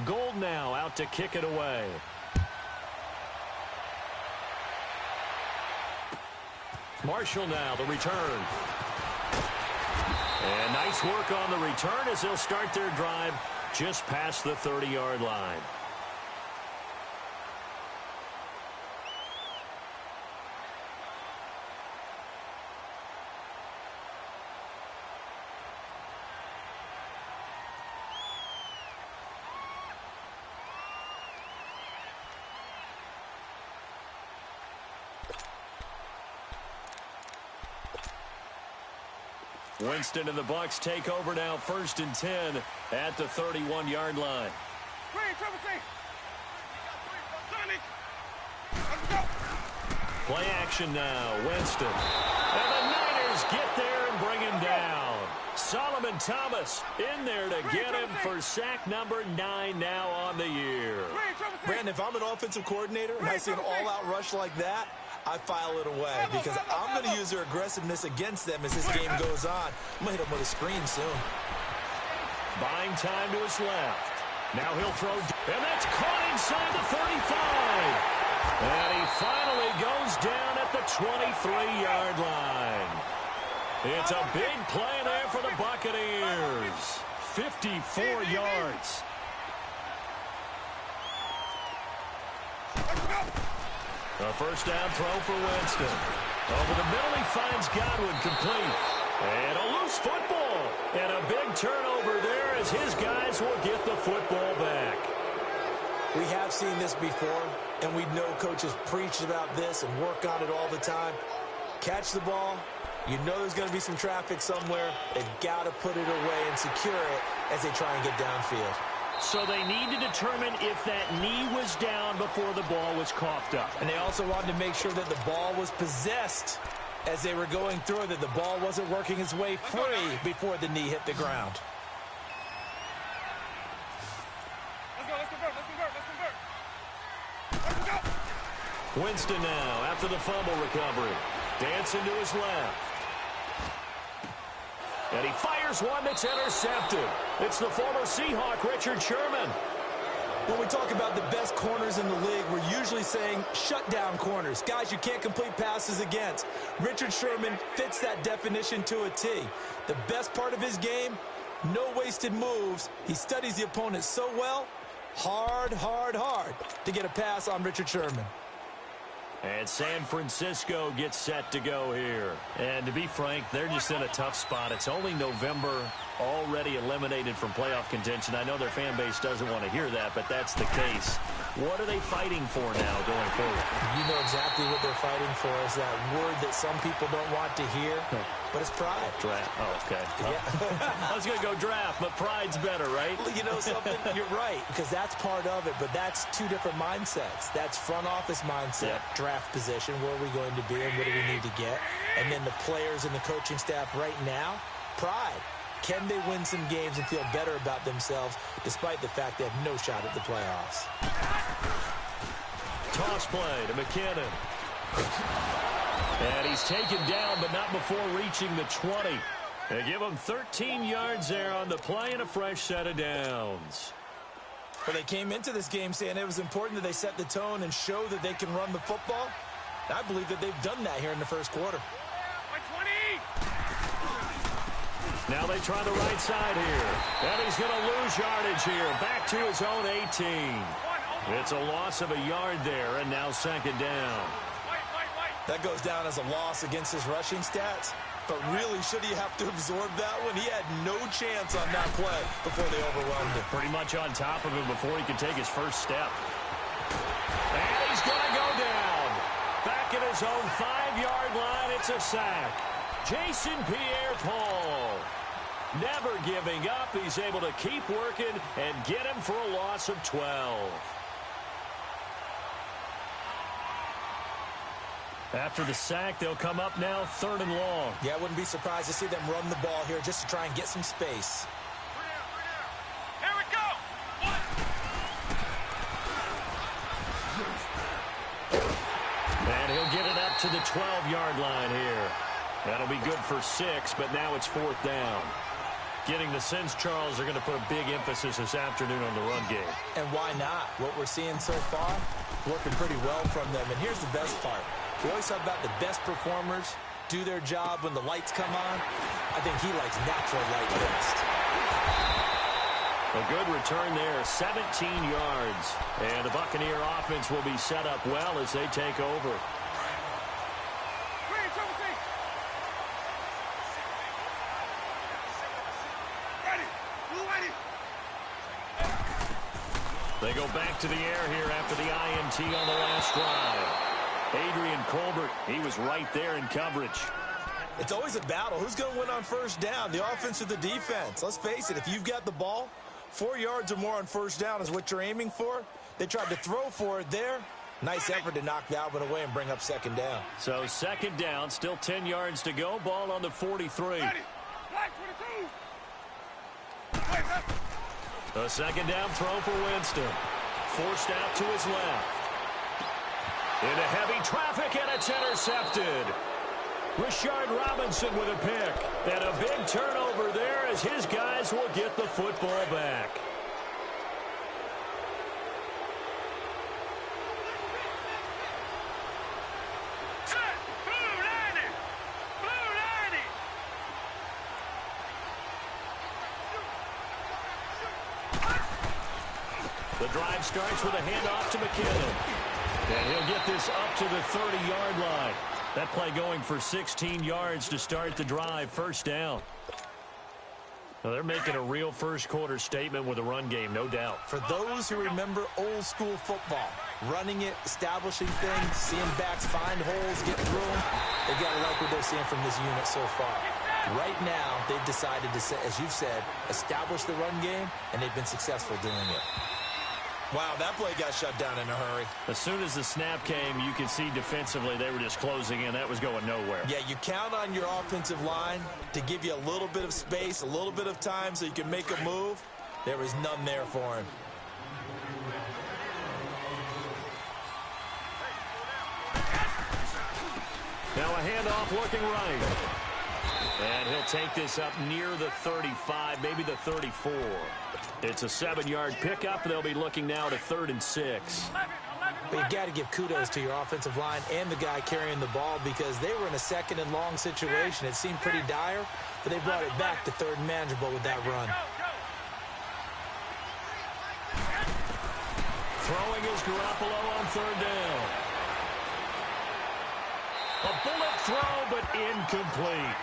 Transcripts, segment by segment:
Gold now out to kick it away. Marshall now, the return. And nice work on the return as they'll start their drive just past the 30-yard line. Winston and the Bucs take over now, 1st and 10 at the 31-yard line. Play action now, Winston. And the Niners get there and bring him down. Solomon Thomas in there to get him for sack number 9 now on the year. Brandon, if I'm an offensive coordinator and I see an all-out rush like that, I file it away because I'm going to use their aggressiveness against them as this game goes on. I'm going to hit them with a screen soon. Buying time to his left. Now he'll throw, and that's caught inside the 35. And he finally goes down at the 23-yard line. It's a big play there for the Buccaneers. 54 yards. A first down throw for Winston. Over the middle, he finds Godwin complete. And a loose football. And a big turnover there as his guys will get the football back. We have seen this before, and we know coaches preach about this and work on it all the time. Catch the ball. You know there's going to be some traffic somewhere. They've got to put it away and secure it as they try and get downfield. So they need to determine if that knee was down before the ball was coughed up. And they also wanted to make sure that the ball was possessed as they were going through, that the ball wasn't working its way free before the knee hit the ground. Winston now after the fumble recovery. Dancing to his left. And he fires one that's intercepted. It's the former Seahawk, Richard Sherman. When we talk about the best corners in the league, we're usually saying shutdown corners, guys you can't complete passes against. Richard Sherman fits that definition to a T. The best part of his game, no wasted moves. He studies the opponent so well, hard to get a pass on Richard Sherman. And San Francisco gets set to go here. And to be frank, they're just in a tough spot. It's only November, already eliminated from playoff contention. I know their fan base doesn't want to hear that, but that's the case. What are they fighting for now going forward? You know exactly what they're fighting for is that word that some people don't want to hear, but it's pride. Draft. Oh, okay. Yeah. I was going to go draft, but pride's better, right? Well, you know something? You're right, because that's part of it, but that's two different mindsets. That's front office mindset, draft position, where are we going to be and what do we need to get? And then the players and the coaching staff right now, pride. Can they win some games and feel better about themselves despite the fact they have no shot at the playoffs? Toss play to McKinnon. And he's taken down, but not before reaching the 20. They give him 13 yards there on the play and a fresh set of downs. Well, they came into this game saying it was important that they set the tone and show that they can run the football. I believe that they've done that here in the first quarter. Now they try the right side here. And he's going to lose yardage here. Back to his own 18. It's a loss of a yard there, and now second down. That goes down as a loss against his rushing stats. But really, should he have to absorb that one? He had no chance on that play before they overwhelmed him. Pretty much on top of him before he could take his first step. And he's going to go down. Back at his own 5-yard line, it's a sack. Jason Pierre-Paul. Never giving up. He's able to keep working and get him for a loss of 12. After the sack, they'll come up now 3rd and long. Yeah, I wouldn't be surprised to see them run the ball here just to try and get some space. Here we go. And he'll get it up to the 12-yard line here. That'll be good for 6, but now it's 4th down. Getting the sense, Charles, are going to put a big emphasis this afternoon on the run game. And why not? What we're seeing so far, working pretty well from them. And here's the best part. We always talk about the best performers do their job when the lights come on. I think he likes natural light best. A good return there, 17 yards. And the Buccaneer offense will be set up well as they take over. They go back to the air here after the INT on the last drive. Adrian Colbert, he was right there in coverage. It's always a battle. Who's going to win on first down, the offense or the defense? Let's face it, if you've got the ball, 4 yards or more on first down is what you're aiming for. They tried to throw for it there. Nice effort to knock that one away and bring up second down. So second down, still 10 yards to go. Ball on the 43. A second down throw for Winston. Forced out to his left. Into heavy traffic, and it's intercepted. Rashard Robinson with a pick. And a big turnover there as his guys will get the football back. The drive starts with a handoff to McKinnon. And he'll get this up to the 30-yard line. That play going for 16 yards to start the drive. First down. Well, they're making a real first-quarter statement with a run game, no doubt. For those who remember old-school football, running it, establishing things, seeing backs find holes, get through them, they've got to like what they're seeing from this unit so far. Right now, they've decided to, as you've said, establish the run game, and they've been successful doing it. Wow, that play got shut down in a hurry. As soon as the snap came, you could see defensively they were just closing in. That was going nowhere. Yeah, you count on your offensive line to give you a little bit of space, a little bit of time so you can make a move. There was none there for him. Now a handoff looking right. And he'll take this up near the 35, maybe the 34. It's a 7-yard pickup. They'll be looking now to 3rd and 6. But you got to give kudos to your offensive line and the guy carrying the ball because they were in a second and long situation. It seemed pretty dire, but they brought it back to 3rd and manageable with that run. Throwing is Garoppolo on 3rd down. A bullet throw, but incomplete.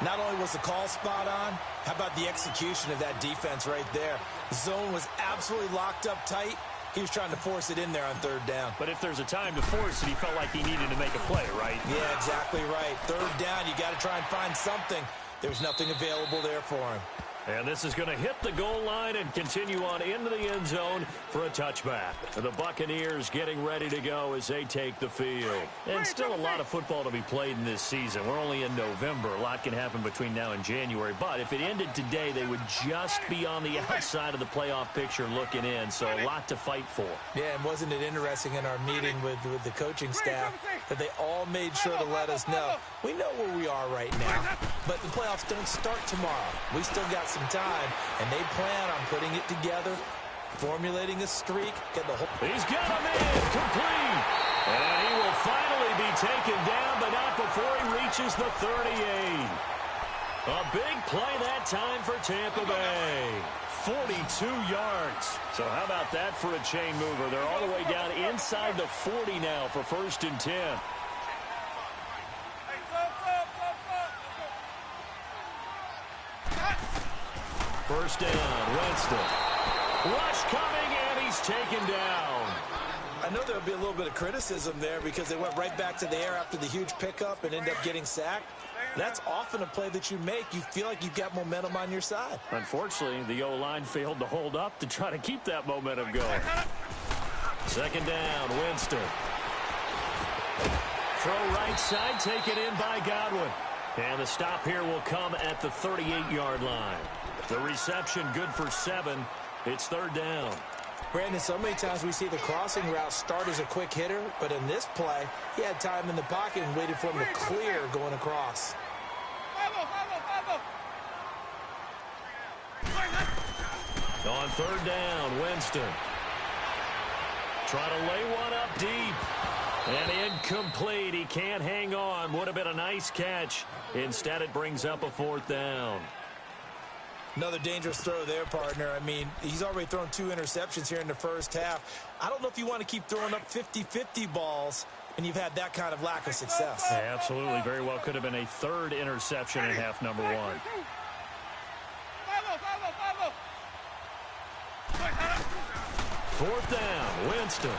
Not only was the call spot on, how about the execution of that defense right there? The zone was absolutely locked up tight. He was trying to force it in there on 3rd down. But if there's a time to force it, he felt like he needed to make a play, right? Yeah, exactly right. 3rd down, you got to try and find something. There's nothing available there for him. And this is going to hit the goal line and continue on into the end zone for a touchback. The Buccaneers getting ready to go as they take the field. And still a lot of football to be played in this season. We're only in November. A lot can happen between now and January. But if it ended today, they would just be on the outside of the playoff picture looking in. So a lot to fight for. Yeah, and wasn't it interesting in our meeting with the coaching staff that they all made sure to let us know, we know where we are right now, but the playoffs don't start tomorrow. We still got some time, and they plan on putting it together, formulating a streak. Get the whole. He's got him in, complete. And he will finally be taken down, but not before he reaches the 38. A big play that time for Tampa Bay. 42 yards. So how about that for a chain mover? They're all the way down inside the 40 now for 1st and 10. First down, Winston. Rush coming, and he's taken down. I know there'll be a little bit of criticism there because they went right back to the air after the huge pickup and ended up getting sacked. That's often a play that you make. You feel like you've got momentum on your side. Unfortunately, the O-line failed to hold up to try to keep that momentum going. Second down, Winston. Throw right side, taken in by Godwin. And the stop here will come at the 38-yard line. The reception good for 7. It's 3rd down. Brandon, so many times we see the crossing route start as a quick hitter, but in this play, he had time in the pocket and waited for him to clear going across. On third down, Winston. Trying to lay one up deep. And incomplete. He can't hang on. Would have been a nice catch. Instead, it brings up a fourth down. Another dangerous throw there, partner. I mean, he's already thrown 2 interceptions here in the first half. I don't know if you want to keep throwing up 50-50 balls and you've had that kind of lack of success. Yeah, absolutely. Very well could have been a third interception in half number 1. Fourth down, Winston.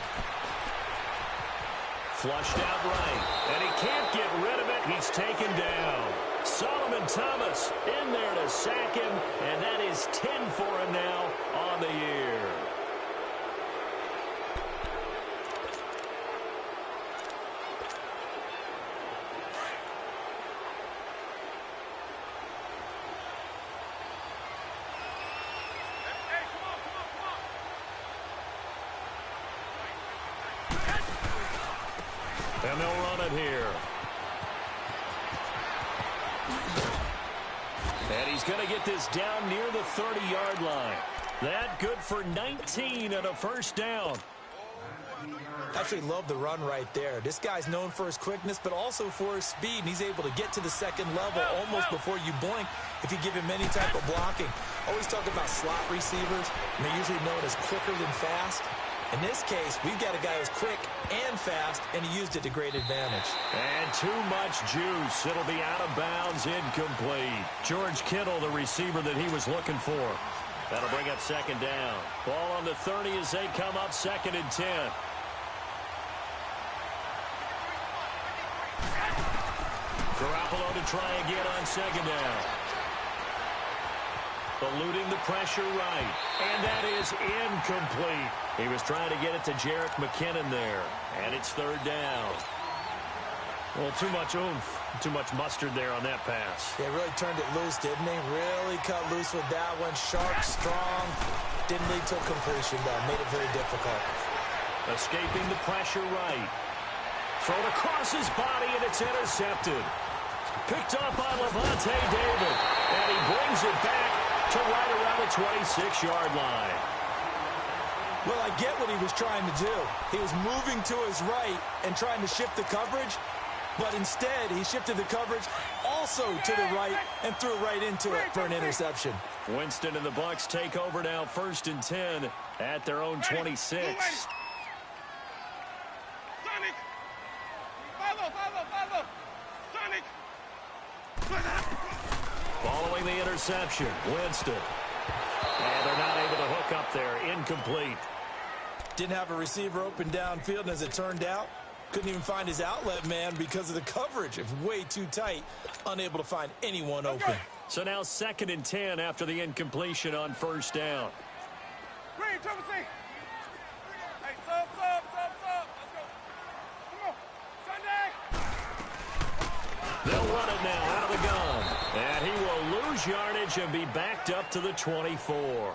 Flushed out right, and he can't get rid of it. He's taken down. Solomon Thomas in there to sack him, and that is 10 for him now on the year. And they'll run it here. And he's going to get this down near the 30-yard line. That good for 19 and a first down. Actually love the run right there. This guy's known for his quickness, but also for his speed. And he's able to get to the second level almost before you blink if you give him any type of blocking. Always talk about slot receivers, and they're usually known as quicker than fast. In this case, we've got a guy who's quick and fast, and he used it to great advantage. And too much juice. It'll be out of bounds, incomplete. George Kittle, the receiver that he was looking for. That'll bring up second down. Ball on the 30 as they come up second and 10. Garoppolo to try again on second down. Eluding the pressure right. And that is incomplete. He was trying to get it to Jerick McKinnon there. And it's third down. Well, too much oomph, too much mustard there on that pass. They really turned it loose, didn't they? Really cut loose with that one. Sharp, strong. Didn't lead to a completion, though. Made it very difficult. Escaping the pressure right. Thrown across his body, and it's intercepted. Picked up by Levante David. And he brings it back to right around the 26-yard line. Well, I get what he was trying to do. He was moving to his right and trying to shift the coverage, but instead he shifted the coverage also to the right and threw right into it for an interception. Winston and the Bucs take over now, first and 10 at their own 26. Following the interception, Winston. And they're not able to hook up there. Incomplete. Didn't have a receiver open downfield, and as it turned out, couldn't even find his outlet man because of the coverage. It was way too tight. Unable to find anyone open. So now second and 10 after the incompletion on first down. Hey, sub. Let's go. Come on. Sunday. They'll run it now out of the gun. And he will lose yardage and be backed up to the 24.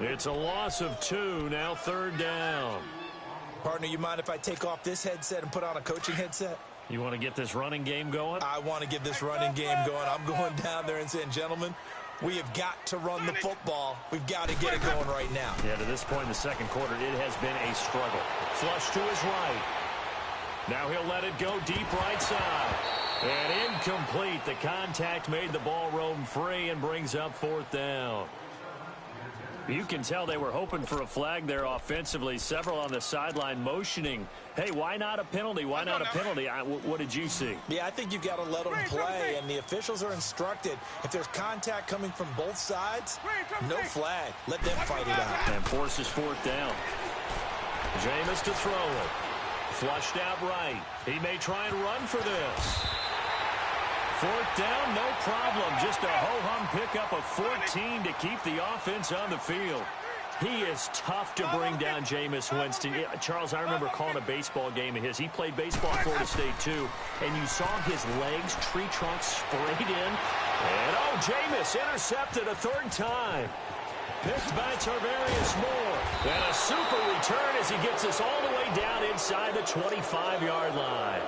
It's a loss of 2, now third down. Partner, you mind if I take off this headset and put on a coaching headset? You want to get this running game going? I want to get this running game going. I'm going down there and saying, gentlemen, we have got to run the football. We've got to get it going right now. Yeah, to this point in the second quarter, it has been a struggle. Flush to his right. Now he'll let it go deep right side. And incomplete. The contact made the ball roam free and brings up fourth down. You can tell they were hoping for a flag there offensively. Several on the sideline motioning. Hey, why not a penalty? Why not a penalty? What did you see? Yeah, I think you've got to let them play, and the officials are instructed. If there's contact coming from both sides, no flag. Let them fight it out. And forces fourth down. Jameis to throw it. Flushed out right. He may try and run for this. Fourth down, no problem. Just a ho-hum pickup of 14 to keep the offense on the field. He is tough to bring down Jameis Winston. Charles, I remember calling a baseball game of his. He played baseball at Florida State, too. And you saw his legs, tree trunks sprayed in. And, Jameis intercepted a third time. Picked by Tarvarius Moore. And a super return as he gets us all the way down inside the 25-yard line.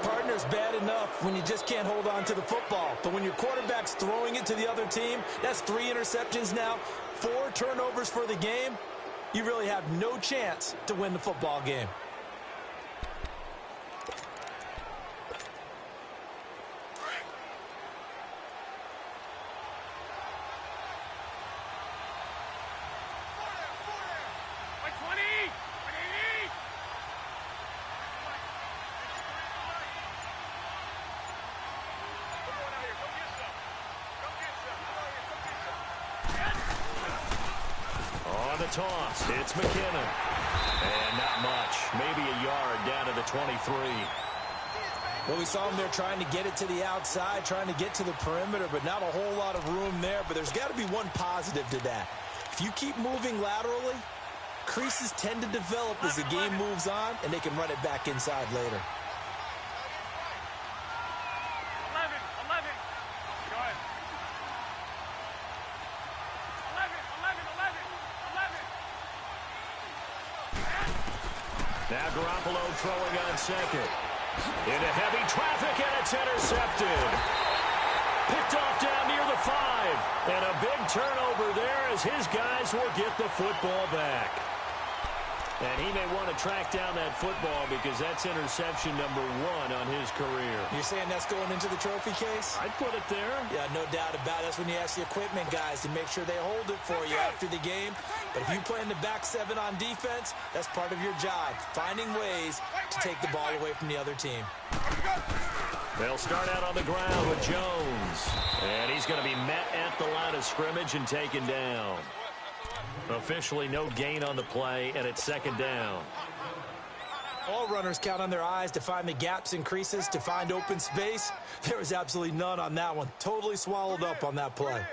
Partner, is bad enough when you just can't hold on to the football. But when your quarterback's throwing it to the other team, that's 3 interceptions now, 4 turnovers for the game. You really have no chance to win the football game. Toss. It's McKinnon. And not much. Maybe a yard down to the 23. Well, we saw him there trying to get it to the outside, trying to get to the perimeter, but not a whole lot of room there. But there's got to be one positive to that. If you keep moving laterally, creases tend to develop as the game moves on, and they can run it back inside later. 11. Go ahead. 11. Now Garoppolo throwing on second. Into heavy traffic, and it's intercepted. Picked off down near the 5. And a big turnover there as his guys will get the football back. And he may want to track down that football because that's interception number 1 on his career. You're saying that's going into the trophy case? I'd put it there. Yeah, no doubt about it. That's when you ask the equipment guys to make sure they hold it for you after the game. But if you play in the back 7 on defense, that's part of your job, finding ways to take the ball away from the other team. They'll start out on the ground with Jones. And he's going to be met at the line of scrimmage and taken down. Officially no gain on the play, and it's second down. All runners count on their eyes to find the gaps and creases, to find open space. There was absolutely none on that one. Totally swallowed up on that play.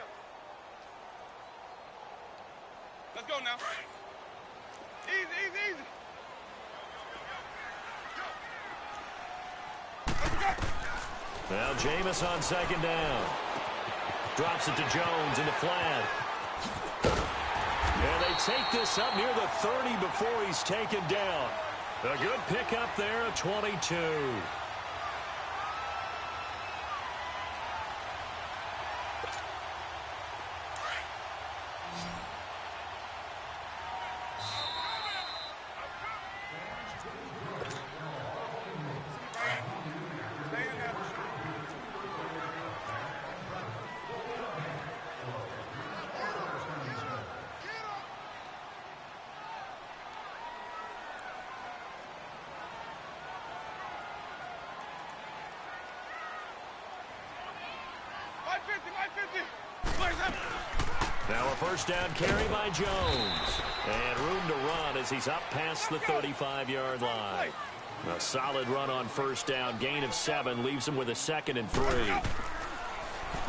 Let's go now. Easy. Now Jameis on second down. Drops it to Jones into flat. And they take this up near the 30 before he's taken down. A good pickup there at 22. Now a first down carry by Jones. And room to run as he's up past the 35-yard line. A solid run on first down. Gain of 7 leaves him with a 2nd and 3.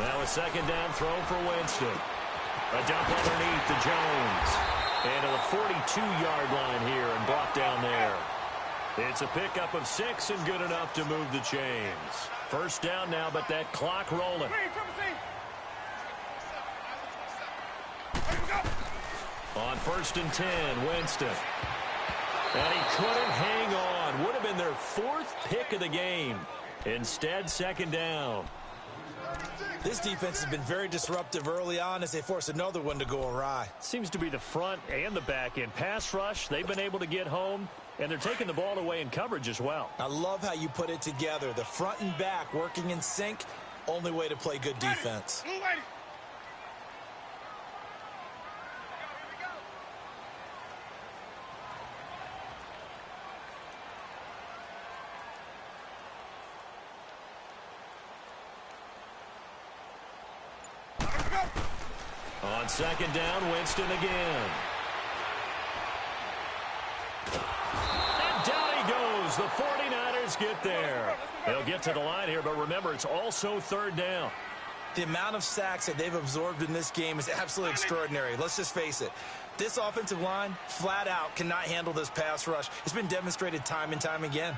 Now a second down throw for Winston. A dump underneath to Jones. And to the 42-yard line here and brought down there. It's a pickup of 6 and good enough to move the chains. First down now, but that clock rolling. On 1st and 10, Winston. And he couldn't hang on. Would have been their 4th pick of the game. Instead, second down. This defense has been very disruptive early on as they force another one to go awry. Seems to be the front and the back end. Pass rush, they've been able to get home, and they're taking the ball away in coverage as well. I love how you put it together. The front and back working in sync. Only way to play good defense. On second down, Winston again. And down he goes. The 49ers get there. They'll get to the line here, but remember, it's also third down. The amount of sacks that they've absorbed in this game is absolutely extraordinary. Let's just face it. This offensive line, flat out, cannot handle this pass rush. It's been demonstrated time and time again.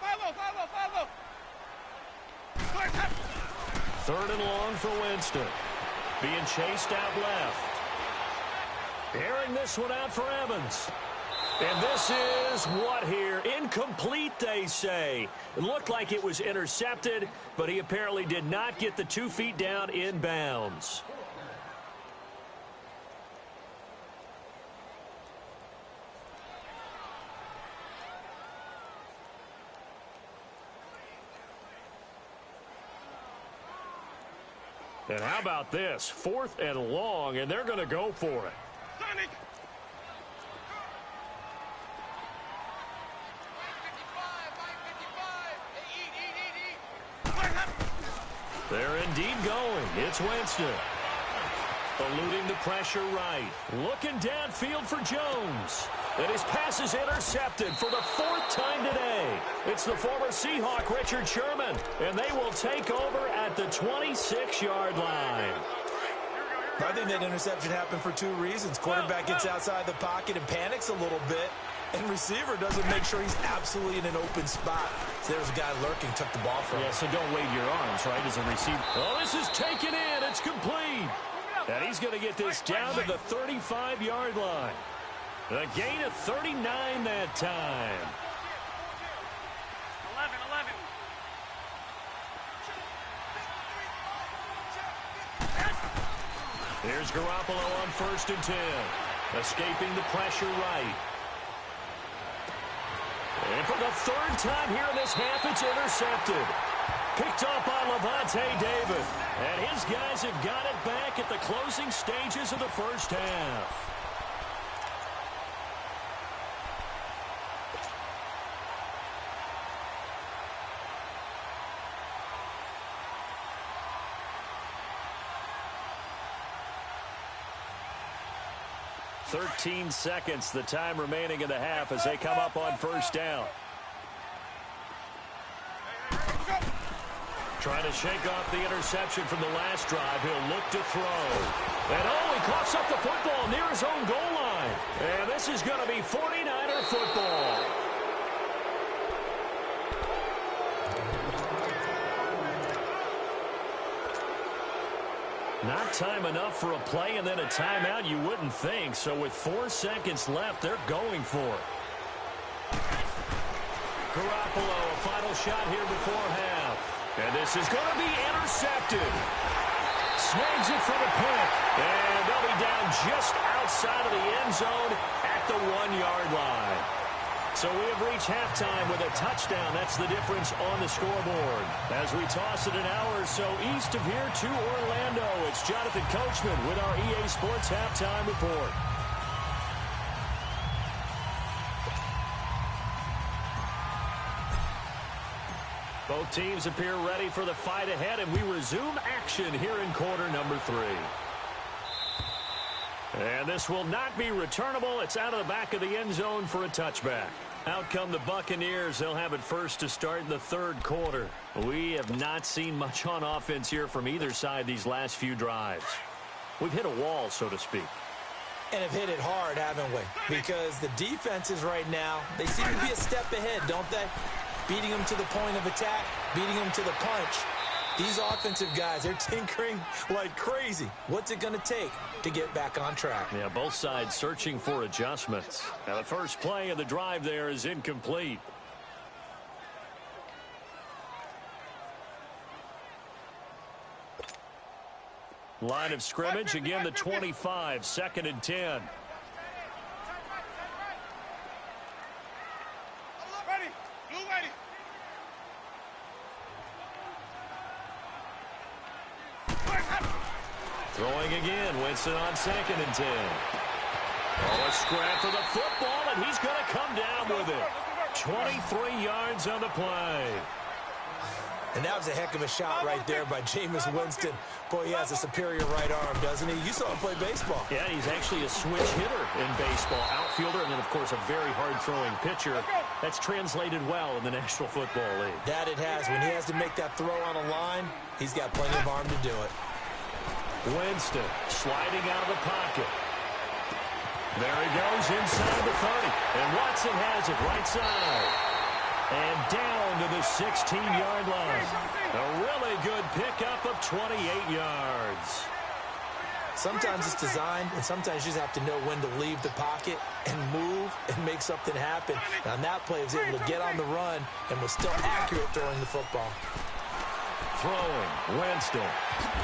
Follow. 3rd and long for Winston. Being chased out left. Airing this one out for Evans. And this is what here? Incomplete, they say. It looked like it was intercepted, but he apparently did not get the 2 feet down in bounds. And how about this? 4th and long, and they're going to go for it. Sonic! They're indeed going. It's Winston. Eluding the pressure right. Looking downfield for Jones. And his pass is intercepted for the 4th time today. It's the former Seahawk, Richard Sherman. And they will take over at the 26-yard line. I think that interception happened for 2 reasons. Quarterback gets outside the pocket and panics a little bit. And receiver doesn't make sure he's absolutely in an open spot. So there's a guy lurking, took the ball from him. Yeah, so don't wave your arms, right, as a receiver. Oh, this is taken in. It's complete. And he's going to get this down to the 35-yard line. A gain of 39 that time. 11. Here's Garoppolo on 1st and 10. Escaping the pressure right. And for the 3rd time here in this half, it's intercepted. Picked up by Levante David. And his guys have got it back at the closing stages of the first half. "13 seconds, the time remaining in the half as they come up on 1st down. Trying to shake off the interception from the last drive. He'll look to throw. And he coughs up the football near his own goal line. And this is going to be 49er football. Not time enough for a play and then a timeout, you wouldn't think. So with 4 seconds left, they're going for it. Garoppolo, a final shot here before half. And this is going to be intercepted. Snags it for the pick. And they'll be down just outside of the end zone at the 1-yard line. So we have reached halftime with a touchdown. That's the difference on the scoreboard. As we toss it an hour or so east of here to Orlando, it's Jonathan Coachman with our EA Sports Halftime Report. Both teams appear ready for the fight ahead, and we resume action here in quarter number 3. And this will not be returnable. It's out of the back of the end zone for a touchback. Out come the Buccaneers. They'll have it first to start in the 3rd quarter. We have not seen much on offense here from either side these last few drives. We've hit a wall, so to speak. And have hit it hard, haven't we? Because the defenses right now, they seem to be a step ahead, don't they? Beating them to the point of attack, beating them to the punch. These offensive guys, they're tinkering like crazy. What's it going to take to get back on track? Yeah, both sides searching for adjustments. Now, the first play of the drive there is incomplete. Line of scrimmage, again the 25, 2nd and 10. Ready. Blue ready. Throwing again, Winston on 2nd and 10. Oh, a scrap for the football, and he's going to come down with it. 23 yards on the play. And that was a heck of a shot right there by Jameis Winston. Boy, he has a superior right arm, doesn't he? You saw him play baseball. Yeah, he's actually a switch hitter in baseball. Outfielder, and then, of course, a very hard-throwing pitcher. That's translated well in the National Football League. That it has. When he has to make that throw on a line, he's got plenty of arm to do it. Winston sliding out of the pocket. There he goes inside the 30. And Watson has it right side. And down to the 16-yard line. A really good pickup of 28 yards. Sometimes it's designed, and sometimes you just have to know when to leave the pocket and move and make something happen. And on that play, he was able to get on the run and was still accurate throwing the football. Throwing, Winston.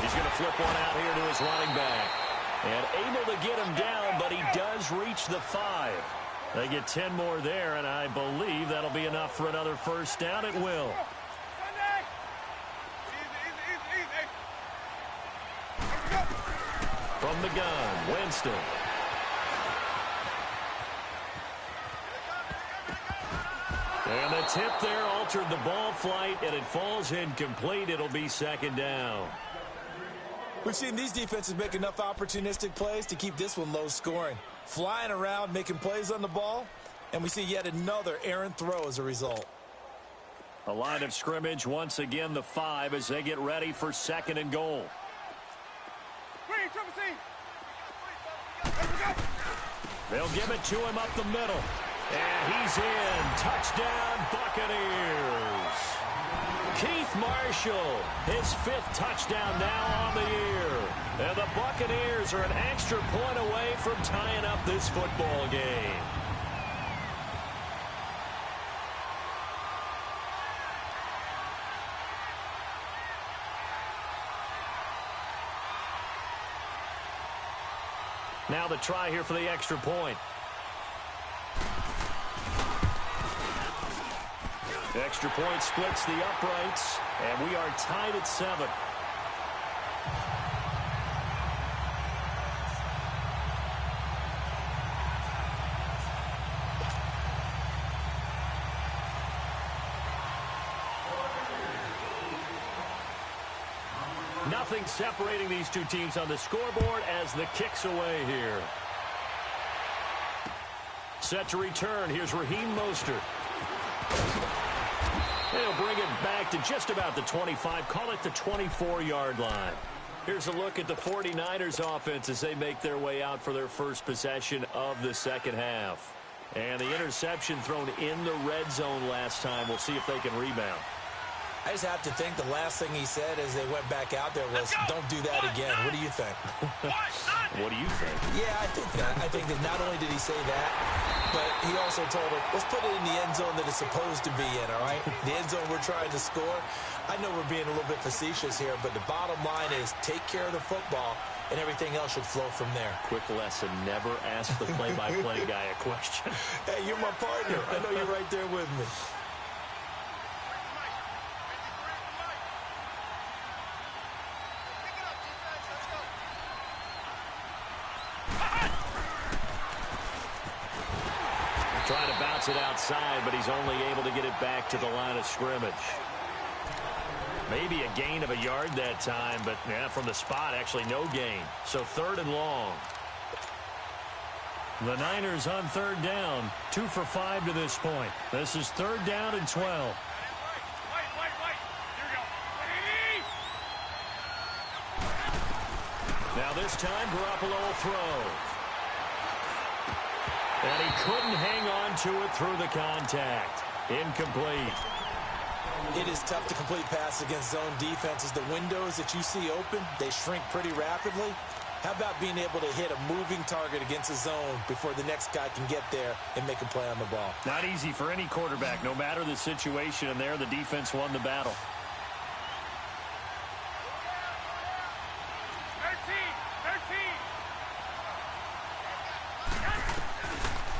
He's going to flip one out here to his running back. And able to get him down, but he does reach the 5. They get 10 more there, and I believe that'll be enough for another first down. It will. From the gun, Winston. And the tip there altered the ball flight, and it falls incomplete. It'll be second down. We've seen these defenses make enough opportunistic plays to keep this one low scoring. Flying around, making plays on the ball, and we see yet another errant throw as a result. A line of scrimmage, once again, the 5 as they get ready for second and goal. They'll give it to him up the middle. And he's in. Touchdown, Buccaneers. Keith Marshall, his 5th touchdown now on the year. And the Buccaneers are an extra point away from tying up this football game. Now the try here for the extra point. The extra point splits the uprights, and we are tied at 7. Nothing separating these two teams on the scoreboard as the kick's away here. Set to return. Here's Raheem Mostert. They'll bring it back to just about the 25. Call it the 24-yard line. Here's a look at the 49ers offense as they make their way out for their first possession of the second half. And the interception thrown in the red zone last time. We'll see if they can rebound. I just have to think the last thing he said as they went back out there was, don't do that again. What do you think? What do you think? Yeah, I think that. I think that not only did he say that, but he also told him, let's put it in the end zone that it's supposed to be in, all right? The end zone we're trying to score. I know we're being a little bit facetious here, but the bottom line is take care of the football, and everything else should flow from there. Quick lesson, never ask the play-by-play guy a question. Hey, you're my partner. I know you're right there with me. Trying to bounce it outside, but he's only able to get it back to the line of scrimmage. Maybe a gain of a yard that time, but yeah, from the spot, actually no gain. So 3rd and long. The Niners on 3rd down, 2 for 5 to this point. This is 3rd down and 12. Now this time, Garoppolo will throw. And he couldn't hang on to it through the contact. Incomplete. It is tough to complete passes against zone defenses. The windows that you see open, they shrink pretty rapidly. How about being able to hit a moving target against a zone before the next guy can get there and make a play on the ball? Not easy for any quarterback, no matter the situation, and there the defense won the battle. 13.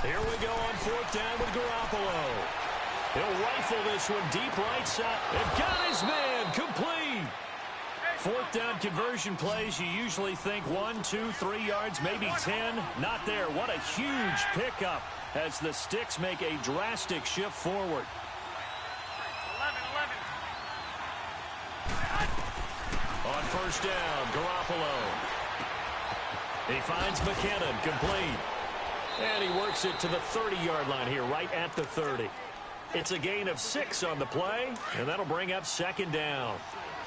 Here we go on 4th down with Garoppolo. He'll rifle this one deep right side. It got his man complete. 4th down conversion plays, you usually think 1, 2, 3 yards, maybe 10. Not there. What a huge pickup as the Sticks make a drastic shift forward. 11. On 1st down, Garoppolo. He finds McKinnon, complete. And he works it to the 30-yard line here, right at the 30. It's a gain of 6 on the play, and that'll bring up 2nd down.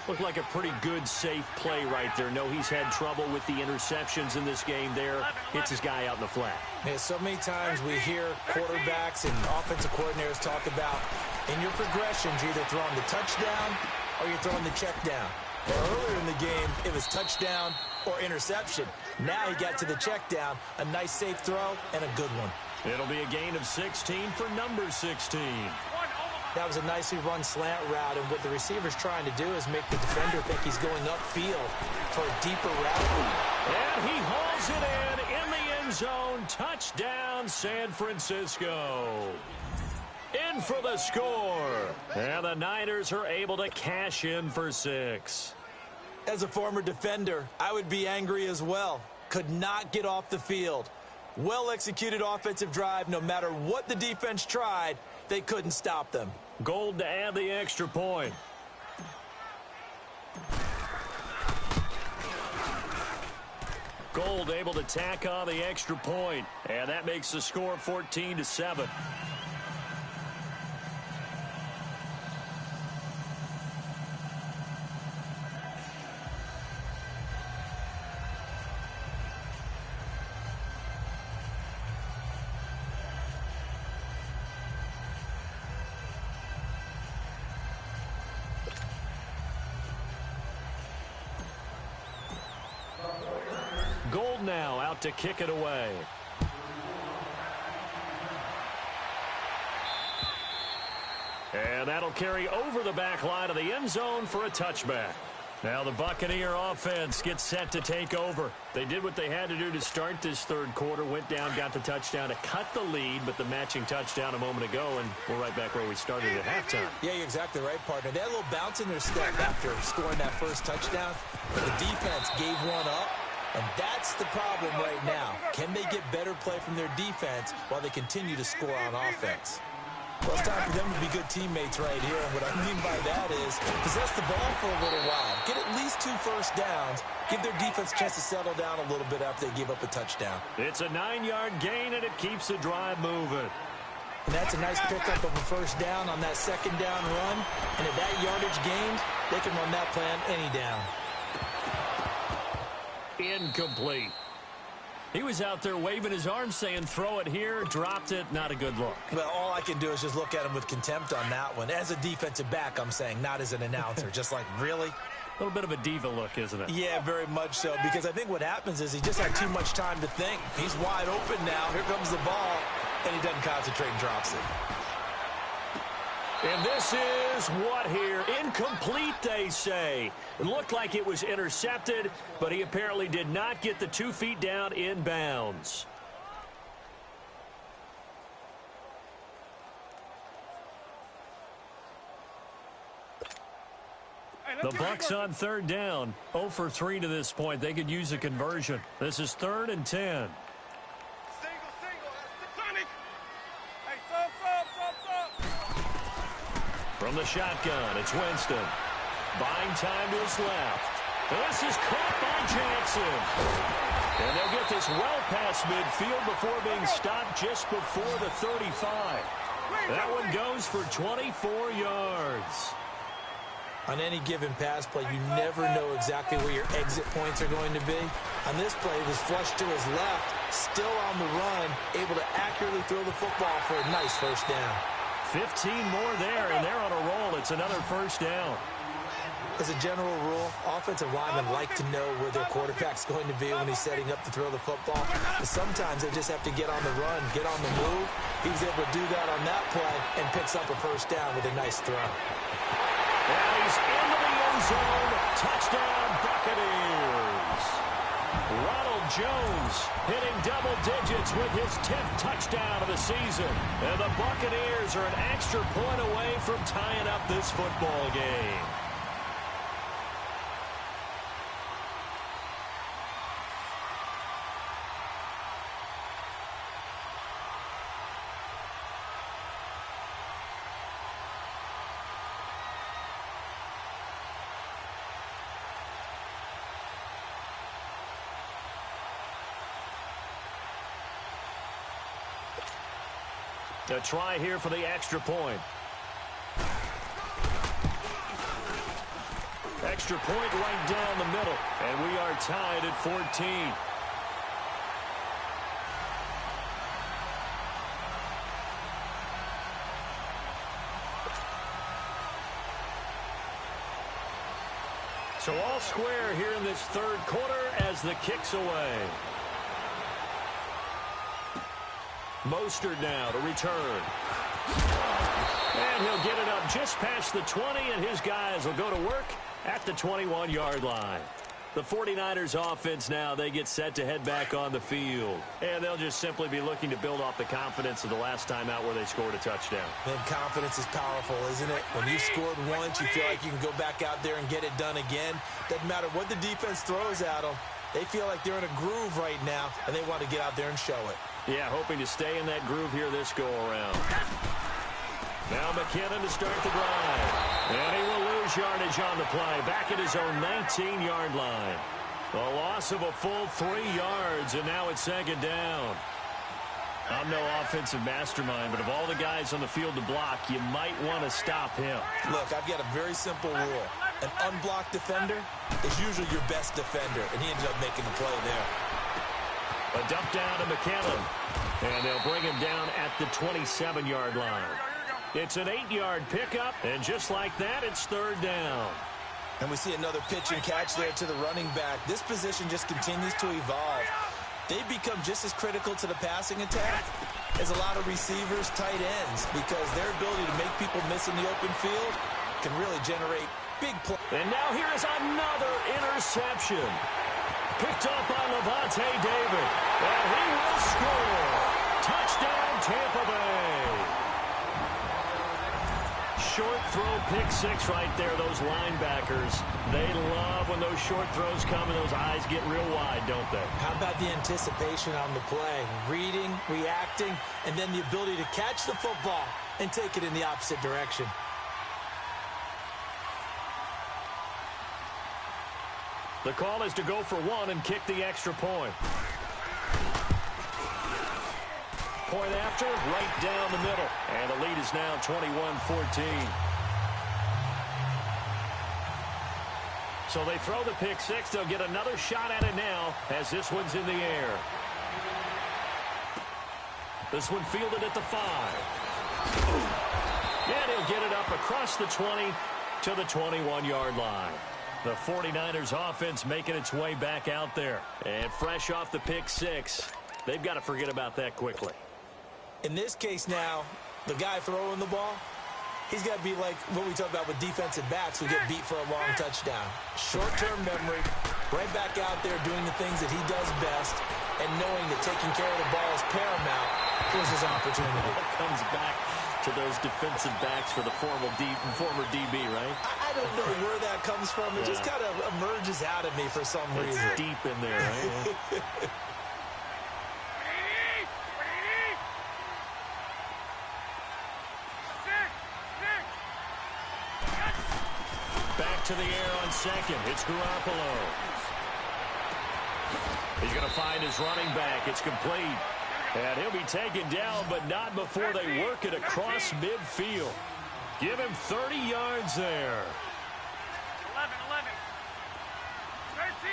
Looked like a pretty good, safe play right there. No, he's had trouble with the interceptions in this game there. Hits his guy out in the flat. Yeah, so many times we hear quarterbacks and offensive coordinators talk about in your progressions, you're either throwing the touchdown or you're throwing the check down. Well, earlier in the game, it was touchdown or interception. Now he got to the check down, a nice safe throw, and a good one. It'll be a gain of 16 for number 16. That was a nicely run slant route, and what the receiver's trying to do is make the defender think he's going upfield for a deeper route. And he hauls it in the end zone. Touchdown, San Francisco. In for the score. And the Niners are able to cash in for 6. As a former defender, I would be angry as well. Could not get off the field. Well-executed offensive drive. No matter what the defense tried, they couldn't stop them. Gold to add the extra point. Gold able to tack on the extra point, and that makes the score 14-7. Gold now out to kick it away. And that'll carry over the back line of the end zone for a touchback. Now the Buccaneer offense gets set to take over. They did what they had to do to start this third quarter, went down, got the touchdown to cut the lead, but the matching touchdown a moment ago, and we're right back where we started at halftime. Yeah, you're exactly right, partner. They had a little bounce in their step after scoring that first touchdown, but the defense gave one up. And that's the problem right now. Can they get better play from their defense while they continue to score on offense? Well, it's time for them to be good teammates right here. And what I mean by that is possess the ball for a little while. Get at least 2 first downs. Give their defense a chance to settle down a little bit after they give up a touchdown. It's a 9-yard gain, and it keeps the drive moving. And that's a nice pickup of a first down on that second down run. And at that yardage gained, they can run that plan any down. Incomplete. He was out there waving his arms saying throw it here, dropped it, not a good look. Well, all I can do is just look at him with contempt on that one. As a defensive back, I'm saying, not as an announcer. Just like, really? A little bit of a diva look, isn't it? Yeah, very much so, because I think what happens is he just had too much time to think. He's wide open now. Here comes the ball, and he doesn't concentrate and drops it. And this is what here? Incomplete, they say. It looked like it was intercepted, but he apparently did not get the 2 feet down in bounds. The Bucs on third down. 0 for 3 to this point. They could use a conversion. This is 3rd and 10. From the shotgun, it's Winston. Buying time to his left. This is caught by Jackson. And they'll get this well past midfield before being stopped just before the 35. That one goes for 24 yards. On any given pass play, you never know exactly where your exit points are going to be. On this play, it was flushed to his left, still on the run, able to accurately throw the football for a nice first down. 15 more there, and they're on a roll. It's another first down. As a general rule, offensive linemen like to know where their quarterback's going to be when he's setting up to throw the football. But sometimes they just have to get on the run, get on the move. He was able to do that on that play and picks up a first down with a nice throw. And he's into the end zone. Touchdown, Buccaneers. Ronald Jones hitting double digits with his 10th touchdown of the season. And the Buccaneers are an extra point away from tying up this football game. A try here for the extra point. Extra point right down the middle. And we are tied at 14. So all square here in this third quarter as the kick's away. Mostert now to return. And he'll get it up just past the 20, and his guys will go to work at the 21-yard line. The 49ers offense now, they get set to head back on the field. And they'll just simply be looking to build off the confidence of the last time out where they scored a touchdown. Man, confidence is powerful, isn't it? When you've scored once, you feel like you can go back out there and get it done again. Doesn't matter what the defense throws at them. They feel like they're in a groove right now, and they want to get out there and show it. Yeah, hoping to stay in that groove here this go-around. Now McKinnon to start the drive. And he will lose yardage on the play. Back at his own 19-yard line. A loss of a full 3 yards, and now it's second down. I'm no offensive mastermind, but of all the guys on the field to block, you might want to stop him. Look, I've got a very simple rule. An unblocked defender is usually your best defender, and he ended up making the play there. A dump down to McKinnon. And they'll bring him down at the 27-yard line. It's an 8-yard pickup, and just like that, it's third down. And we see another pitch and catch there to the running back. This position just continues to evolve. They become just as critical to the passing attack as a lot of receivers, tight ends, because their ability to make people miss in the open field can really generate big plays. And now here is another interception. Picked up by Levante David. And he will score. Touchdown, Tampa Bay. Short throw, pick six right there. Those linebackers, they love when those short throws come and those eyes get real wide, don't they? How about the anticipation on the play? Reading, reacting, and then the ability to catch the football and take it in the opposite direction. The call is to go for one and kick the extra point. Point after, right down the middle. And the lead is now 21-14. So they throw the pick six. They'll get another shot at it now as this one's in the air. This one fielded at the 5. And he'll get it up across the 20 to the 21-yard line. The 49ers offense making its way back out there. And fresh off the pick six, they've got to forget about that quickly. In this case now, the guy throwing the ball, he's got to be like what we talk about with defensive backs who get beat for a long touchdown. Short-term memory, right back out there doing the things that he does best, and knowing that taking care of the ball is paramount. Here's his opportunity. Comes back to those defensive backs for the former DB, right? I don't know where that comes from. It just kind of emerges out of me for some reason. It's deep in there, right? Back to the air on second. It's Garoppolo. He's going to find his running back. It's complete. And he'll be taken down, but not before they work it across midfield. Give him 30 yards there. 11, 13.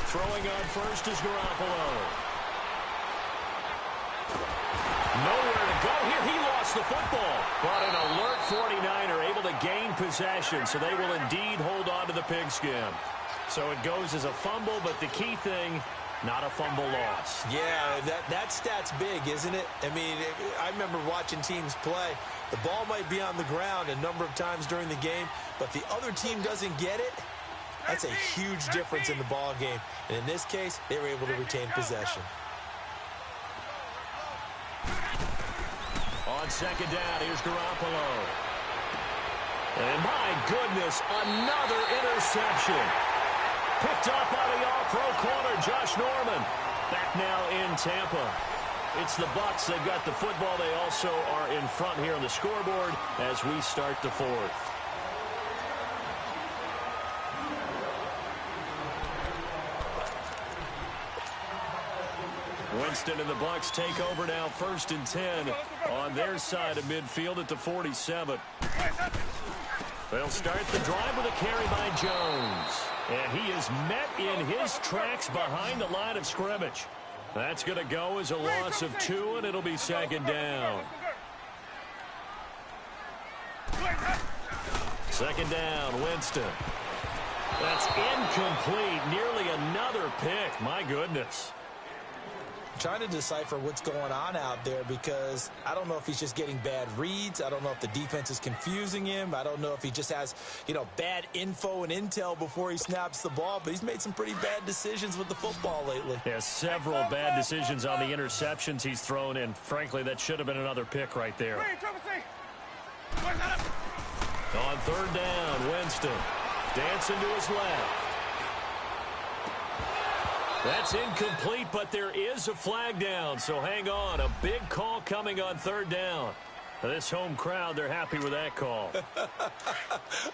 Throwing on first is Garoppolo. Nowhere to go here. He lost the football. But an alert 49er able to gain possession, so they will indeed hold on to the pigskin. So it goes as a fumble, but the key thing, not a fumble loss. Yeah, that stat's big, isn't it? I mean, I remember watching teams play. The ball might be on the ground a number of times during the game, but the other team doesn't get it. That's a huge difference in the ball game. And in this case, they were able to retain possession. On second down, here's Garoppolo. And my goodness, another interception. Picked up by the all-pro corner, Josh Norman. Back now in Tampa. It's the Bucs. They've got the football. They also are in front here on the scoreboard as we start the fourth. Winston and the Bucs take over now, 1st and 10 on their side of midfield at the 47. They'll start the drive with a carry by Jones. And he is met in his tracks behind the line of scrimmage. That's going to go as a loss of 2, and it'll be second down. Second down, Winston. That's incomplete. Nearly another pick. My goodness. Trying to decipher what's going on out there because I don't know if he's just getting bad reads. I don't know if the defense is confusing him. I don't know if he just has, bad info and intel before he snaps the ball. But he's made some pretty bad decisions with the football lately. Yeah, several bad decisions on the interceptions he's thrown in. Frankly, that should have been another pick right there. On third down, Winston dancing to his left. That's incomplete, but there is a flag down, so hang on. A big call coming on third down. This home crowd, they're happy with that call.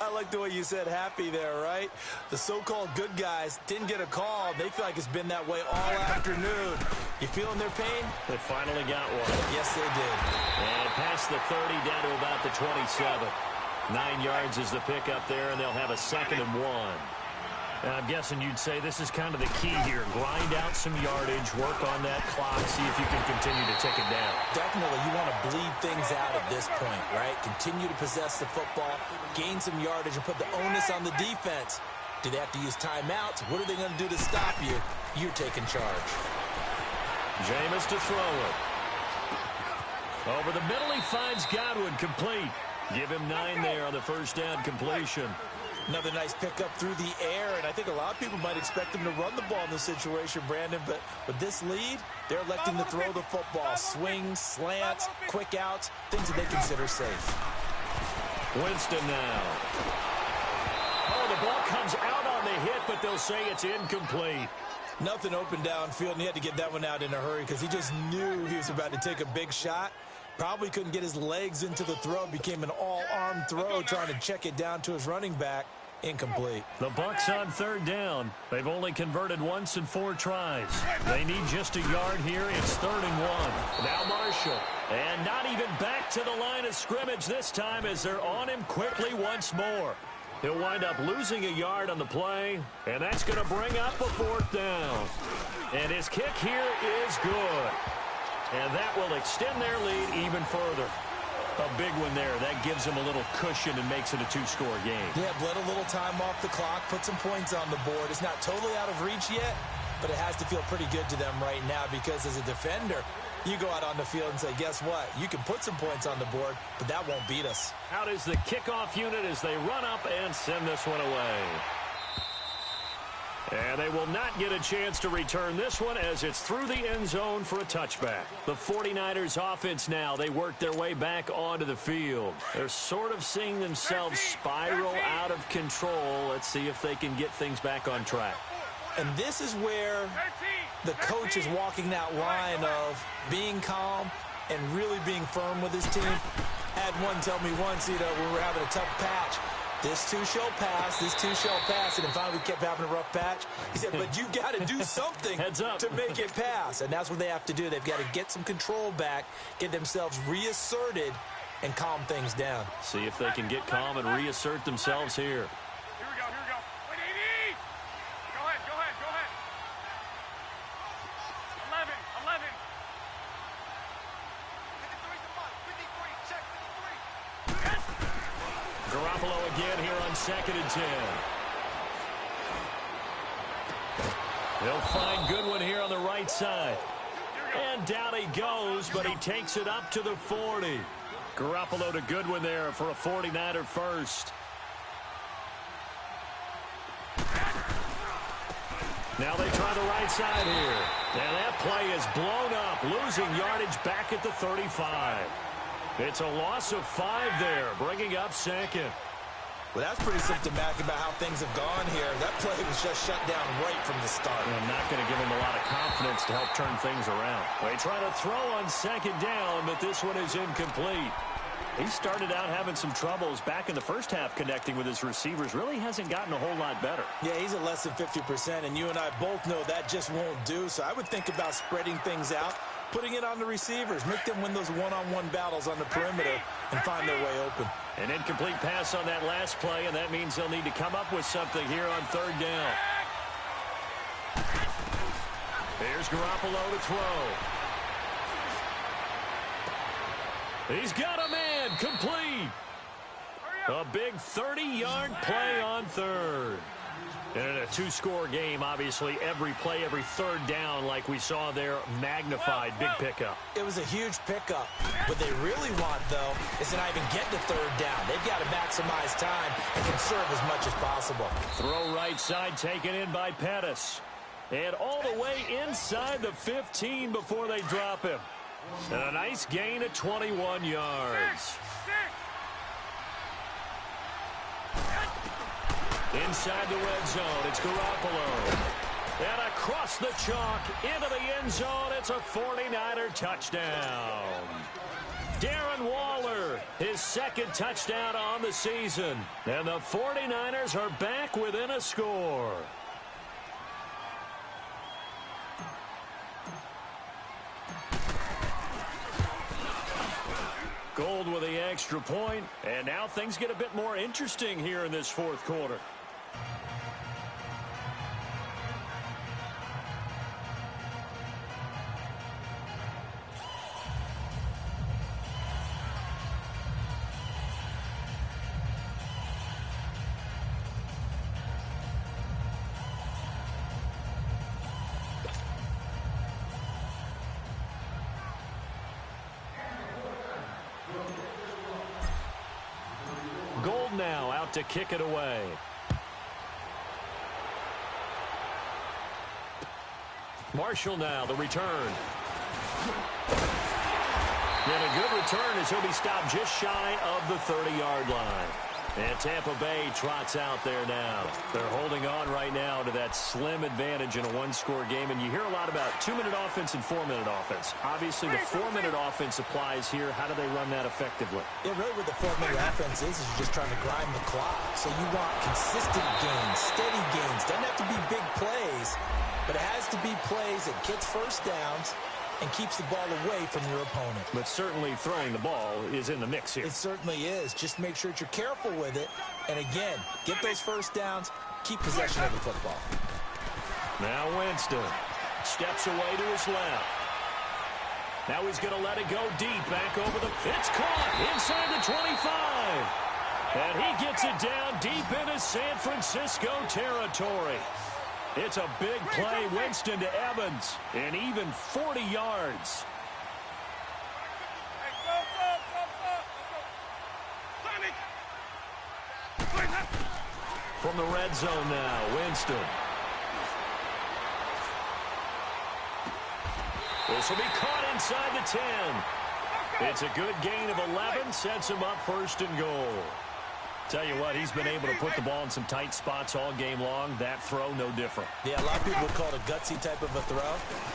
I like the way you said happy there, right? The so-called good guys didn't get a call. They feel like it's been that way all afternoon. You feeling their pain? They finally got one. Yes, they did. And past the 30 down to about the 27. 9 yards is the pickup there, and they'll have a 2nd and 1. And I'm guessing you'd say this is kind of the key here. Grind out some yardage, work on that clock, see if you can continue to tick it down. Definitely, you want to bleed things out at this point, right? Continue to possess the football, gain some yardage, and put the onus on the defense. Do they have to use timeouts? What are they going to do to stop you? You're taking charge. Jameis to throw it. Over the middle, he finds Godwin, complete. Give him 9 there on the first down completion. Another nice pickup through the air, and I think a lot of people might expect him to run the ball in this situation, Brandon, but with this lead, they're electing to throw the football. Swings, slants, quick outs, things that they consider safe. Winston now. Oh, the ball comes out on the hit, but they'll say it's incomplete. Nothing open downfield, and he had to get that one out in a hurry because he just knew he was about to take a big shot. Probably couldn't get his legs into the throw. Became an all-arm throw trying to check it down to his running back. Incomplete. The Bucs on third down. They've only converted once in 4 tries. They need just a yard here. It's 3rd and 1. Now Marshall. And not even back to the line of scrimmage this time as they're on him quickly once more. He'll wind up losing a yard on the play, and that's going to bring up a 4th down. And his kick here is good. And that will extend their lead even further. A big one there. That gives them a little cushion and makes it a 2-score game. Yeah, bled a little time off the clock, put some points on the board. It's not totally out of reach yet, but it has to feel pretty good to them right now because as a defender, you go out on the field and say, guess what? You can put some points on the board, but that won't beat us. Out is the kickoff unit as they run up and send this one away. And they will not get a chance to return this one as it's through the end zone for a touchback. The 49ers offense now, they work their way back onto the field. They're sort of seeing themselves spiral out of control. Let's see if they can get things back on track. And this is where the coach is walking that line of being calm and really being firm with his team. Had one tell me once, when we were having a tough patch, this too shall pass, this too shall pass, and then finally we kept having a rough patch. He said, but you got to do something to make it pass, and that's what they have to do. They've got to get some control back, get themselves reasserted, and calm things down. See if they can get calm and reassert themselves here. Here we go. Wait, Davey! Go ahead. 11. 53, check 53. Yes! Garoppolo again here on 2nd and 10. They'll find Goodwin here on the right side. And down he goes, but he takes it up to the 40. Garoppolo to Goodwin there for a 49er first. Now they try the right side here. And that play is blown up, losing yardage back at the 35. It's a loss of 5 there, bringing up 2nd. Well, that's pretty symptomatic about how things have gone here. That play was just shut down right from the start. I'm not going to give him a lot of confidence to help turn things around. They try to throw on 2nd down, but this one is incomplete. He started out having some troubles back in the first half connecting with his receivers. Really hasn't gotten a whole lot better. Yeah, he's at less than 50%, and you and I both know that just won't do. So I would think about spreading things out, putting it on the receivers, make them win those one-on-one battles on the perimeter and find their way open. An incomplete pass on that last play, and that means they'll need to come up with something here on 3rd down. Here's Garoppolo to throw. He's got a man, complete. A big 30-yard play on third. And in a two-score game, obviously, every play, every third down, like we saw there, magnified, big pickup. It was a huge pickup. What they really want, though, is to not even get to third down. They've got to maximize time and conserve as much as possible. Throw right side taken in by Pettis. And all the way inside the 15 before they drop him. And a nice gain of 21 yards. Inside the red zone, it's Garoppolo. And across the chalk, into the end zone, it's a 49er touchdown. Darren Waller, his second touchdown on the season. And the 49ers are back within a score. Gold with the extra point, and now things get a bit more interesting here in this fourth quarter. Gold now out to kick it away. Marshall now, the return. And a good return as he'll be stopped just shy of the 30-yard line. And Tampa Bay trots out there now. They're holding on right now to that slim advantage in a one-score game. And you hear a lot about 2-minute offense and 4-minute offense. Obviously, the 4-minute offense applies here. How do they run that effectively? Yeah, really what the 4-minute offense is you're just trying to grind the clock. So you want consistent gains, steady gains. Doesn't have to be big plays, but it has to be plays that gets first downs and keeps the ball away from your opponent. But certainly throwing the ball is in the mix here. It certainly is. Just make sure that you're careful with it. And again, get those first downs, keep possession of the football. Now Winston steps away to his left. Now he's going to let it go deep, back over the... It's caught inside the 25. And he gets it down deep into San Francisco territory. It's a big play, Winston to Evans, and even 40 yards. From the red zone now, Winston. This will be caught inside the 10. It's a good gain of 11, sets him up first and goal. Tell you what, he's been able to put the ball in some tight spots all game long. That throw, no different. Yeah, a lot of people would call it a gutsy type of a throw.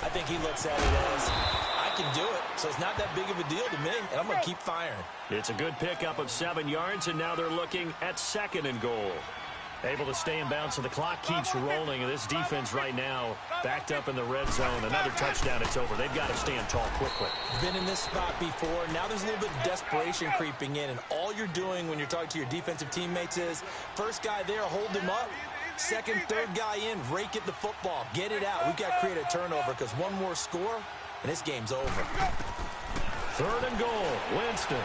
I think he looks at it as, I can do it, so it's not that big of a deal to me, and I'm going to keep firing. It's a good pickup of 7 yards, and now they're looking at second and goal. Able to stay in bounds, so the clock keeps rolling, and this defense right now backed up in the red zone. Another touchdown, it's over. They've got to stand tall quickly. Been in this spot before. Now there's a little bit of desperation creeping in, and all you're doing when you're talking to your defensive teammates is, first guy there, hold him up. Second, third guy in, rake at the football. Get it out. We've got to create a turnover because one more score, and this game's over. Third and goal, Winston.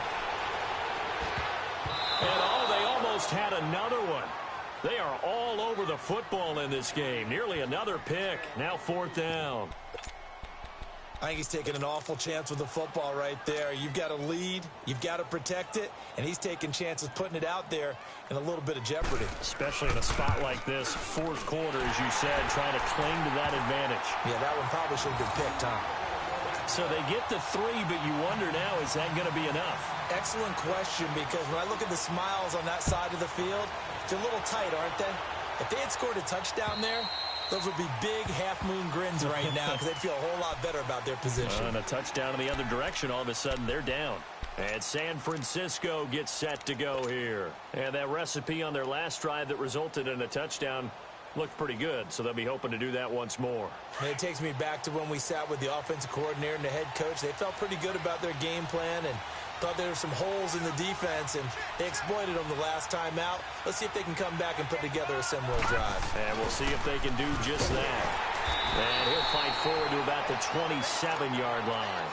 And they almost had another one. They are all over the football in this game. Nearly another pick. Now fourth down. I think he's taking an awful chance with the football right there. You've got to lead. You've got to protect it. And he's taking chances putting it out there in a little bit of jeopardy. Especially in a spot like this, fourth quarter, as you said, trying to cling to that advantage. Yeah, that one probably should have been picked, huh? So they get the 3, but you wonder now, is that going to be enough? Excellent question, because when I look at the smiles on that side of the field, they're a little tight, aren't they? If they had scored a touchdown there, those would be big half-moon grins right now because they'd feel a whole lot better about their position. And a touchdown in the other direction, all of a sudden they're down. And San Francisco gets set to go here. And that recipe on their last drive that resulted in a touchdown looked pretty good, so they'll be hoping to do that once more. And it takes me back to when we sat with the offensive coordinator and the head coach. They felt pretty good about their game plan and thought there were some holes in the defense, and they exploited them the last time out. Let's see if they can come back and put together a similar drive. And we'll see if they can do just that. And he'll fight forward to about the 27-yard line.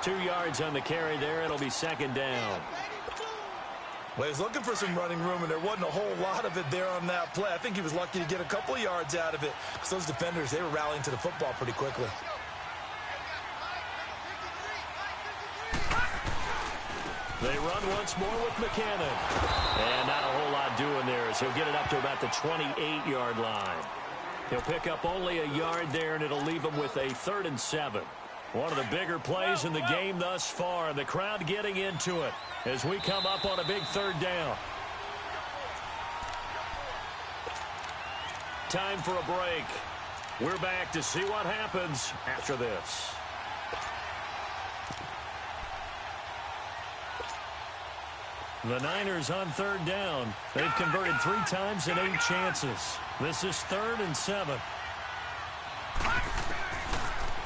2 yards on the carry there. It'll be second down. Well, he was looking for some running room, and there wasn't a whole lot of it there on that play. I think he was lucky to get a couple of yards out of it, because those defenders, they were rallying to the football pretty quickly. They run once more with McKinnon. And not a whole lot doing there as he'll get it up to about the 28-yard line. He'll pick up only a yard there, and it'll leave him with a 3rd and 7. One of the bigger plays in the game thus far. The crowd getting into it as we come up on a big 3rd down. Time for a break. We're back to see what happens after this. The Niners on 3rd down. They've converted 3 times and 8 chances. This is 3rd and 7.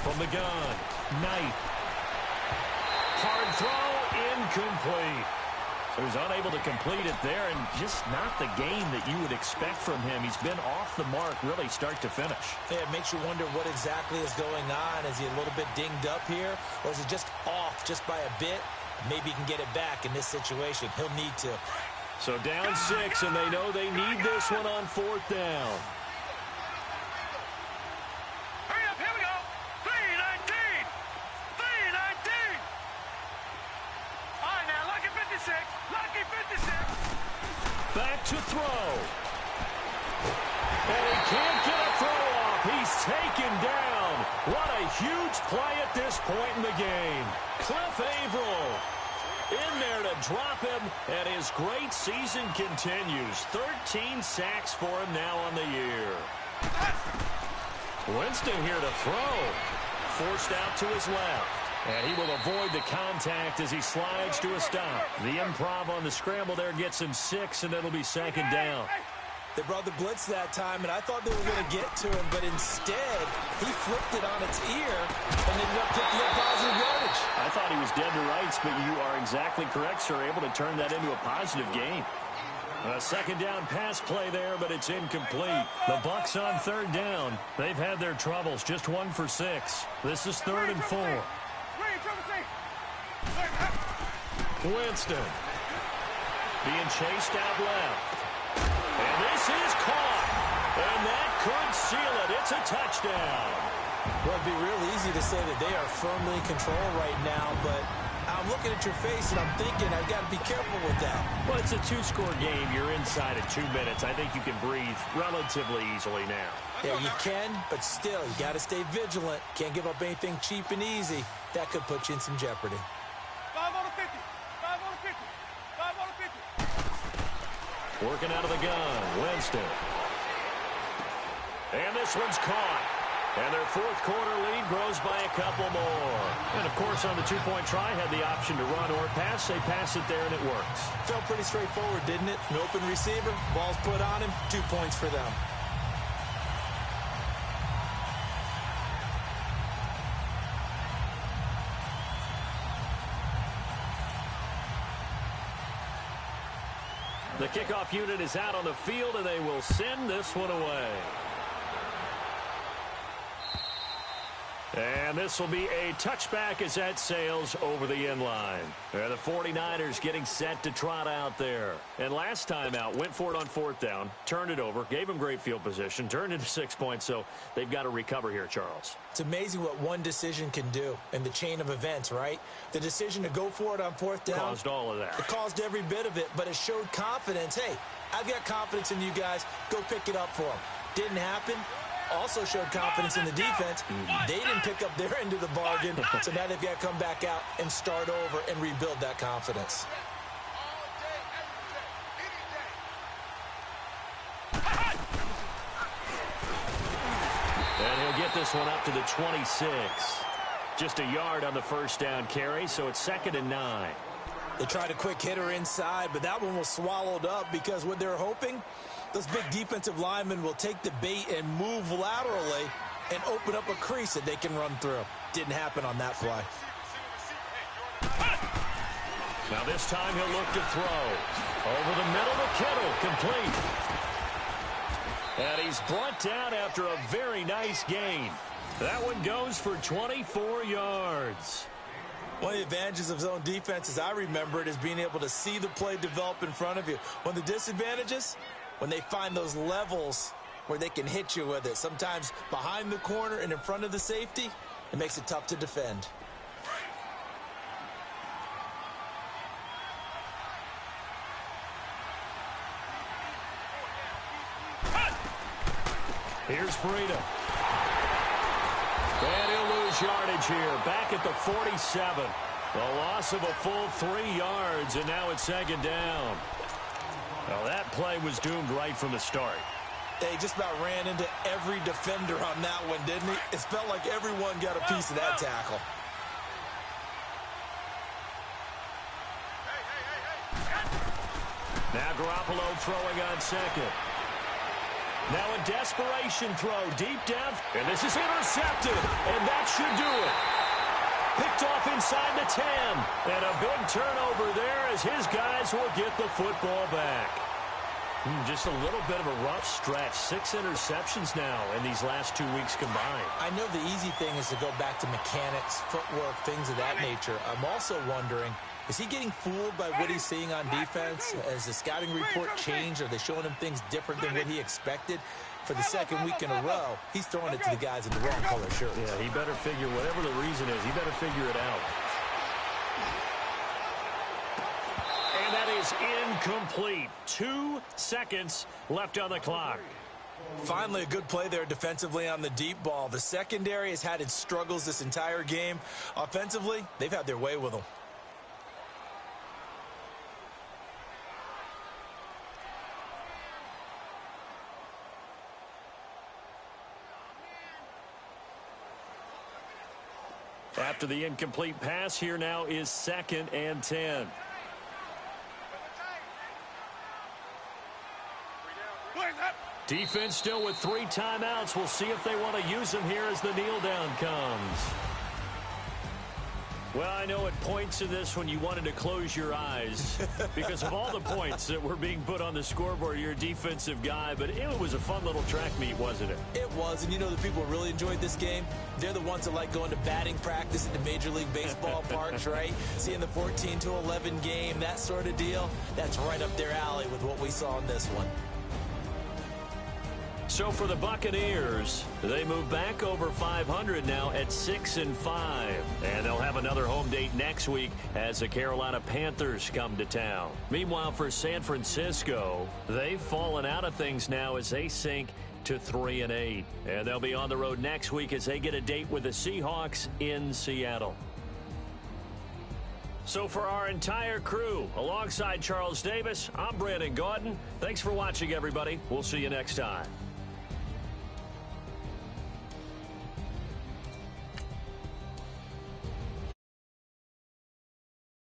From the gun, Knight. Hard throw, incomplete. So he's unable to complete it there, and just not the game that you would expect from him. He's been off the mark really start to finish. Yeah, it makes you wonder what exactly is going on. Is he a little bit dinged up here, or is he just off just by a bit? Maybe he can get it back in this situation. He'll need to. So down 6, and they know they need this one on 4th down. Hurry up, here we go. 3-19. 3-19. All right, now, lucky 56. Lucky 56. Back to throw. And he can't get a throw off. He's taken down. What a huge play at this point in the game. Cliff Averill in there to drop him, and his great season continues. 13 sacks for him now on the year. Winston here to throw. Forced out to his left. And he will avoid the contact as he slides to a stop. The improv on the scramble there gets him 6, and it'll be 2nd down. They brought the blitz that time, and I thought they were going to get to him, but instead, he flipped it on its ear and ended up picking up positive yardage. I thought he was dead to rights, but you are exactly correct, sir. Able to turn that into a positive gain. A 2nd down pass play there, but it's incomplete. The Bucs on 3rd down. They've had their troubles, just 1 for 6. This is 3rd and 4. Winston being chased out left. And this is caught. And that could seal it. It's a touchdown. Well, it'd be real easy to say that they are firmly in control right now, but I'm looking at your face and I'm thinking I've got to be careful with that. Well, it's a 2-score game. You're inside at 2 minutes. I think you can breathe relatively easily now. Yeah, you can, but still, you got to stay vigilant. Can't give up anything cheap and easy. That could put you in some jeopardy. 5 on the 50. 5 on the 50. 5 on the 50. Working out of the gun, Winston. And this one's caught. And their 4th quarter lead grows by a couple more. And, of course, on the 2-point try, had the option to run or pass. They pass it there, and it works. Felt pretty straightforward, didn't it? An open receiver, ball's put on him, 2 points for them. The kickoff unit is out on the field, and they will send this one away. And this will be a touchback as that sails over the end line. The 49ers getting set to trot out there. And last time out, went for it on 4th down, turned it over, gave them great field position, turned into 6 points, so they've got to recover here, Charles. It's amazing what one decision can do in the chain of events, right? The decision to go for it on 4th down. Caused all of that. It caused every bit of it, but it showed confidence. Hey, I've got confidence in you guys. Go pick it up for them. Didn't happen. Also showed confidence in the defense. They didn't pick up their end of the bargain, so now they've got to come back out and start over and rebuild that confidence. And he'll get this one up to the 26. Just a yard on the 1st down carry, so it's 2nd and 9. They tried a quick hitter inside, but that one was swallowed up because what they're hoping, those big defensive linemen will take the bait and move laterally and open up a crease that they can run through. Didn't happen on that play. Now this time he'll look to throw. Over the middle to Kittle, complete. And he's brought down after a very nice gain. That one goes for 24 yards. One of the advantages of zone defense, as I remember it, is being able to see the play develop in front of you. One of the disadvantages, when they find those levels where they can hit you with it, sometimes behind the corner and in front of the safety, it makes it tough to defend. Here's Breida. And he'll lose yardage here. Back at the 47. The loss of a full 3 yards, and now it's second down. Well, that play was doomed right from the start. They just about ran into every defender on that one, didn't he? It felt like everyone got a piece of that tackle. Now Garoppolo throwing on second. Now a desperation throw deep down, and this is intercepted, and that should do it. Picked off inside the 10, and a big turnover there as his guys will get the football back. Just a little bit of a rough stretch. 6 interceptions now in these last 2 weeks combined. I know the easy thing is to go back to mechanics, footwork, things of that nature. I'm also wondering, is he getting fooled by what he's seeing on defense? Has the scouting report changed? Are they showing him things different than what he expected? For the second week in a row, he's throwing it to the guys in the wrong color shirts. Yeah, he better figure, whatever the reason is, he better figure it out. And that is incomplete. 2 seconds left on the clock. Finally, a good play there defensively on the deep ball. The secondary has had its struggles this entire game. Offensively, they've had their way with them. After the incomplete pass, here now is 2nd and 10. Defense still with 3 timeouts. We'll see if they want to use them here as the kneel down comes. Well, I know at points in this when you wanted to close your eyes because of all the points that were being put on the scoreboard. You're a defensive guy, but it was a fun little track meet, wasn't it? It was, and you know the people who really enjoyed this game? They're the ones that like going to batting practice at the Major League Baseball parks, right? Seeing the 14-11 game, that sort of deal. That's right up their alley with what we saw in this one. So for the Buccaneers, they move back over 500 now at 6-5. And they'll have another home date next week as the Carolina Panthers come to town. Meanwhile, for San Francisco, they've fallen out of things now as they sink to 3-8. And they'll be on the road next week as they get a date with the Seahawks in Seattle. So for our entire crew, alongside Charles Davis, I'm Brandon Gaudin. Thanks for watching, everybody. We'll see you next time.